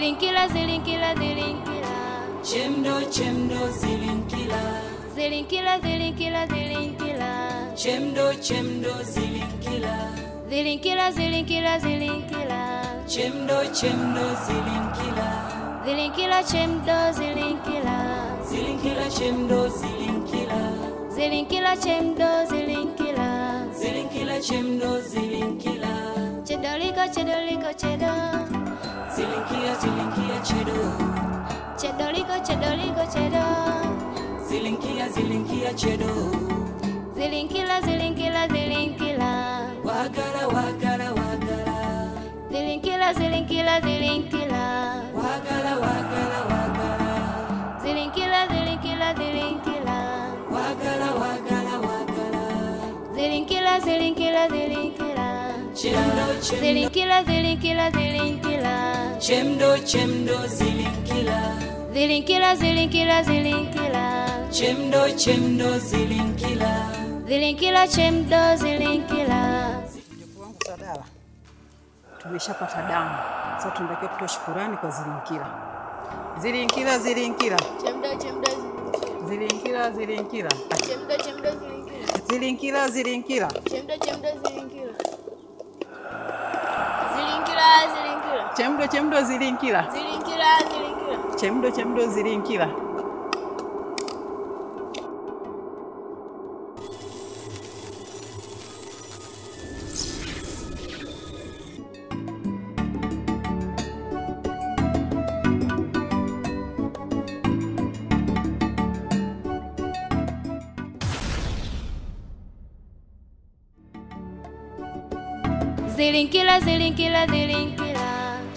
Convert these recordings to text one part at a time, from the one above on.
Zilinkila, zilinkila, zilinkila. Chemdo, chemdo, zilinkila. Zilinkila, zilinkila, zilinkila. Chemdo, chemdo, zilinkila. Zilinkila, zilinkila, zilinkila. Chemdo, chemdo, zilinkila. Zilinkila, chemdo, zilinkila. Zilinkila, chemdo, zilinkila. Zilinkila, chemdo, zilinkila. Zilinkila, chemdo, zilinkila. Chedoliko, chedoliko, chedo. Zilinkila, zilinkila, chedo. Chedoliko, chedoliko, chedo. Zilinkila, zilinkila, chedo. Zilinkila, zilinkila, zilinkila. Wagala, wagala, wagala. Zilinkila, zilinkila, zilinkila. Wagala, wagala, wagala. Zilinkila, zilinkila, zilinkila. Wagala, wagala, wagala. Zilinkila, zilinkila, zilinkila. Chemdo, chemdo. Zilinkila, zilinkila, zilinkila. Chemdo, chemdo, zilinkila. Zilinkila, zilinkila, zilinkila. Chemdo, chemdo, zilinkila. Zilinkila, chemdo, zilinkila. Mjukuu wangu Sadala, tumeshapata damu. Sasa tunatakiwa kutoa shukrani kwa Zilinkila. Zilinkila, zilinkila. Chemdo, chemdo, Zilinkila, zilinkila. chemdo, chemdo, zilinkila. Zilinkila, zilinkila. Chemdo, chemdo, zilinkila. Zilinkila, zilinkila. Chemdo, chemdo, zilinkila. Zilinkila, zilinkila. Chemdo, chemdo, zilinkila. Zilinkila, zilinkila, zilinkila.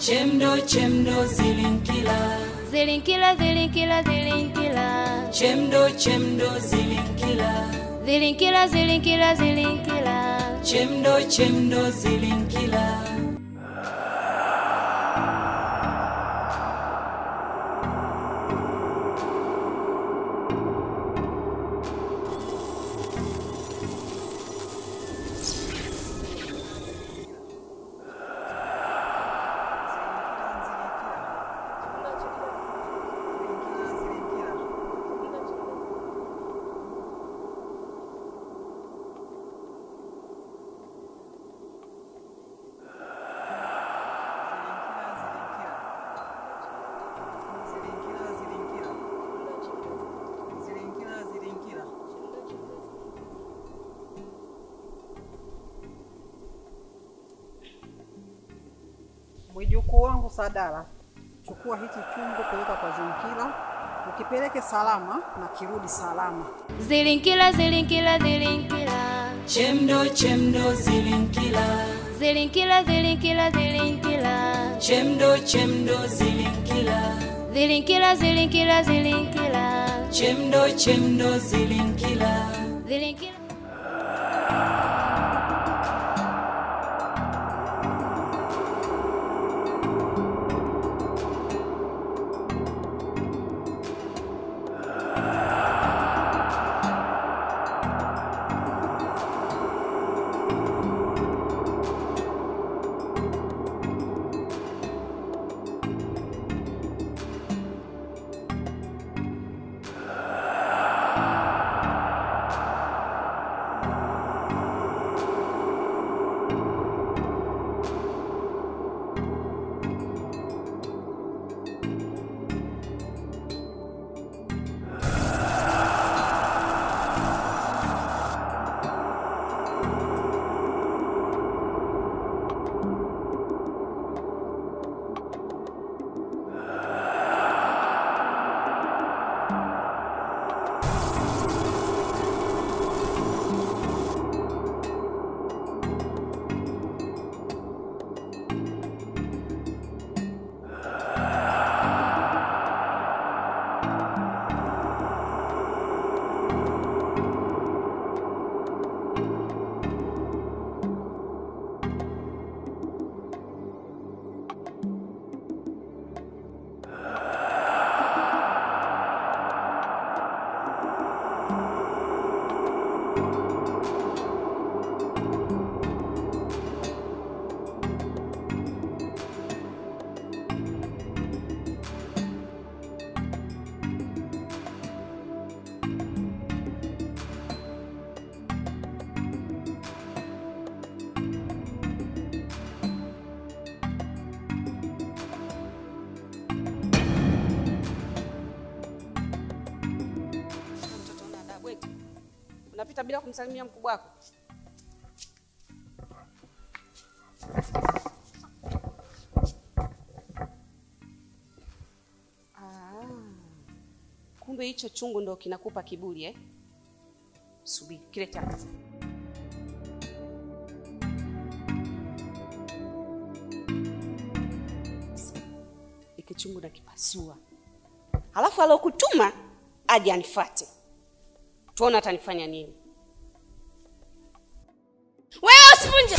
Chemdo, chemdo, zilinkila. Zilinkila, zilinkila, zilinkila. Chemdo, chemdo, zilinkila. Zilinkila, zilinkila, zilinkila. Chemdo, chemdo, zilinkila. Mjukuu wangu Sadala, chukua hichi chungu peleka kwa Zilinkila. Ukipeleke salama na kirudi salama. Zilinkila, zilinkila, zilinkila. Chemdo, chemdo, zilinkila. Zilinkila, zilinkila, zilinkila. Chemdo, chemdo, zilinkila. Zilinkila, zilinkila, zilinkila. Chemdo, chemdo, zilinkila. Zilinkila. unapita bila kumsalimia mkubwa wako? Kumbe hicho chungu ndo kinakupa kiburi eh? Subiri, kileta hapa. Iki chungu na kipasua. Halafu alokutuma aje anifuate. Tuona atanifanya nini. Wewe usivunje.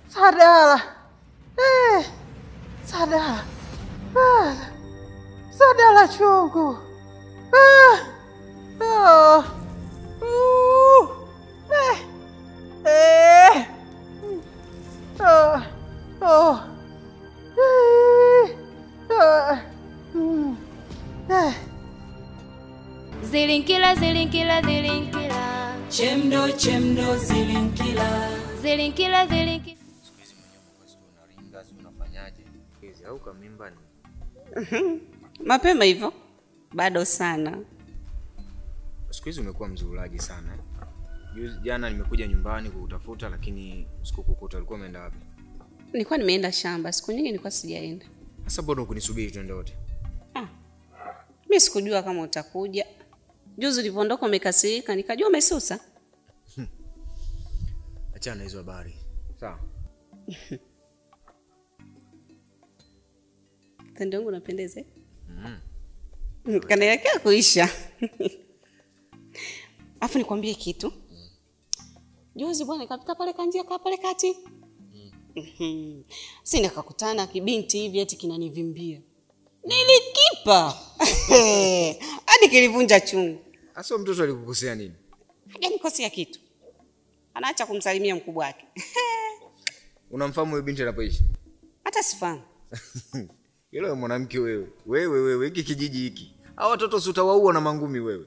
Sadala. Sadala. Sadala chungu. Zilinkila, zilinkila, zilinkila. Chemdo, chemdo, zilinkila. Zilinkila, zilinkila. Siku hizi mwenyewe unaringa, unafanyaje? Hizi au kamimba ni? Mapema hivyo? Bado sana. Siku hizi umekuwa mzulaji sana. Jana nimekuja nyumbani kukutafuta lakini sikukukuta. Ulikuwa umeenda wapi? Nilikuwa nimeenda shamba. Siku nyingi nilikuwa sijaenda. Sasa bado ukunisubiri twende wote? Mimi sikujua kama utakuja. Juzi ulipoondoka umekasirika, nikajua umesusa. Achana hizo habari. Sawa. Tendo wangu unapendeza. Kanaelekea kuisha. Afu nikwambie kitu. Juzi bwana nikapita pale kanjia pale kati. Sina kakutana kibinti hivi eti kinanivimbia. Nilikipa. Hadi kilivunja chungu. Sasa mtoto alikukosea nini? Hajanikosea kitu. Anaacha kumsalimia mkubwa wake. Unamfahamu wewe binti anapoishi? Hata sifahamu. Yule mwanamke wewe. Wewe hiki kijiji hiki. Hao watoto si utawaua na mangumi wewe.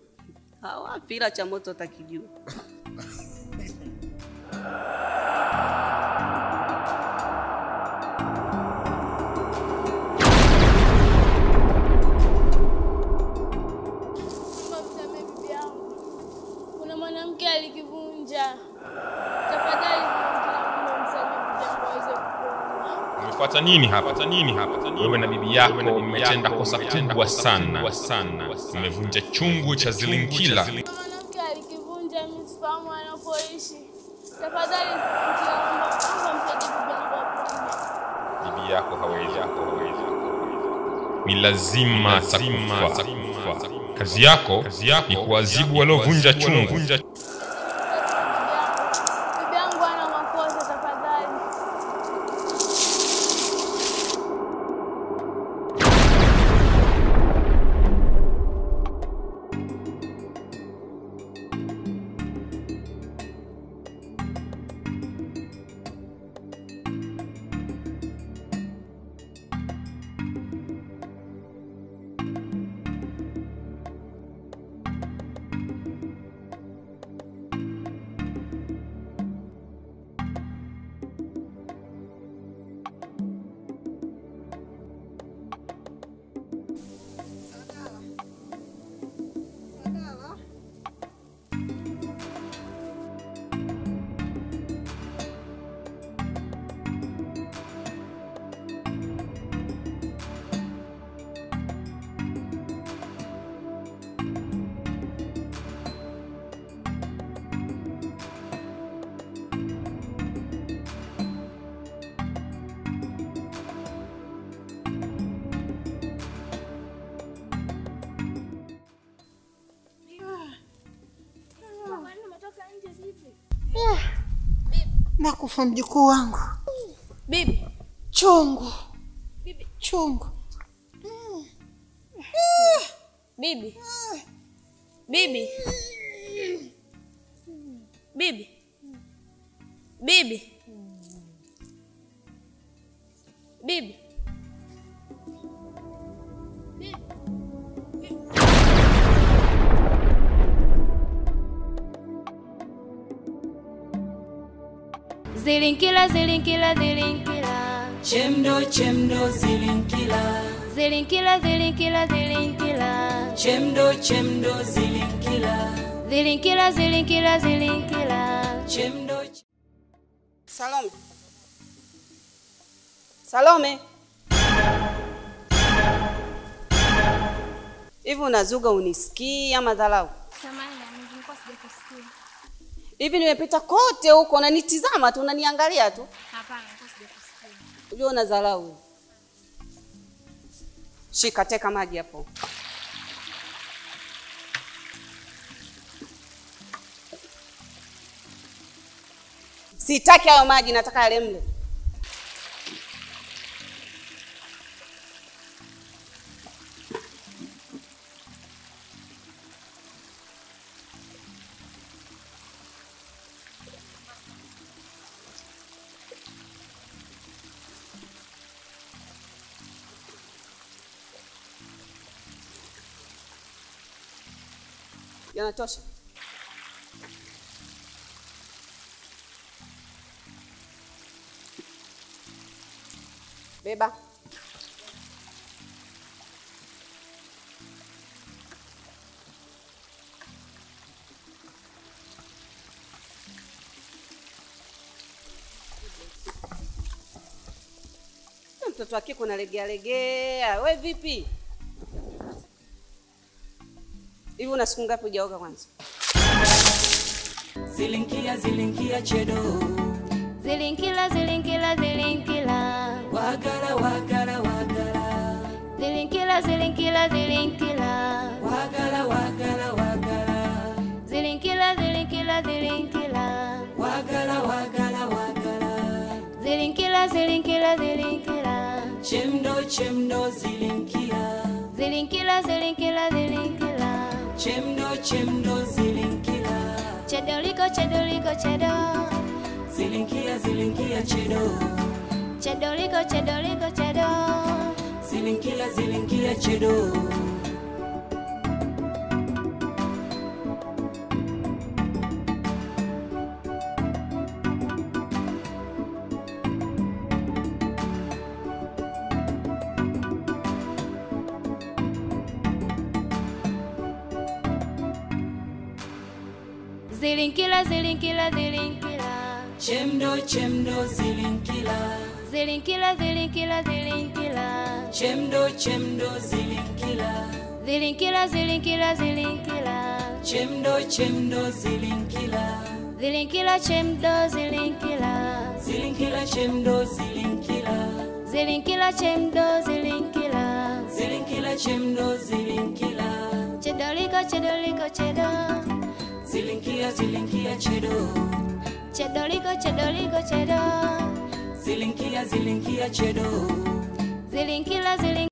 Hawa pila cha moto utakijua. Kuna mwanamke alikivunja. Tafadhali msaidie jambo aweze kupona. Umefuata nini hapa? Wewe na bibi yako mmetenda kosa kubwa sana. Mmevunja chungu cha Zilinkila. Mwanamke alikivunja, mimi sifahamu anapoishi. Tafadhali msaidie jambo apone. Bibi yako hawezi. Ni lazima atakufa. Kazi yako ni kuadhibu waliovunja chungu. Bibi yangu ana makosa, tafadhali. Nakufa mjukuu wangu. Bibi. Chungu. Bibi. Chungu. Bibi. Bibi. Bibi. Bibi. Bibi. Zilinkila, zilinkila, zilinkila. Chemdo, chemdo, zilinkila. Zilinkila, zilinkila, zilinkila. Chemdo, chemdo, zilinkila. Zilinkila, zilinkila, zilinkila. Chemdo. Salome. Salome. Hivi unazuga unisikii ama dharau? Samahani, nilikuwa sijakusikia. Hivi nimepita kote huko unanitizama tu unaniangalia tu. Hapana, nilikuwa sijakusikia. Unajua una dharau. Shika teka maji hapo. Sitaki hayo maji, nataka yale mle. Yanatosha. Beba. Mtoto wake kuna legea legea. We vipi? Hivi una siku ngapi hujaoga kwanza? Zilinkila, zilinkila, chedo. Zilinkila, zilinkila, zilinkila. Wagala, wagala, wagala. Zilinkila, zilinkila, zilinkila. Wagala, wagala, wagala. Zilinkila, zilinkila, zilinkila. Wagala, wagala, wagala. Zilinkila, zilinkila, zilinkila. Chemdo, chemdo, zilinkila. Zilinkila, zilinkila, zilinkila. Chemdo, chemdo, zilinkila. Chedoliko, chedoliko, chedo. Zilinkila, zilinkila, chedo. Chedoliko, chedoliko, chedo. Zilinkila, zilinkila, chedo. Zilinkila, zilinkila, zilinkila. Chemdo, chemdo, zilinkila. Zilinkila, zilinkila, zilinkila. Chemdo, chemdo, zilinkila. Zilinkila, zilinkila, zilinkila. Chemdo, chemdo, zilinkila. Zilinkila, chemdo, zilinkila. Zilinkila, chemdo, zilinkila. Zilinkila, chemdo, zilinkila. Zilinkila, chemdo, zilinkila. Chedoliko, chedoliko, chedo. Zilinkila, zilinkila, chedo. Chedoliko, chedoliko, chedo. Zilinkila, zilinkila, chedo. Zilinkila, zilinkila.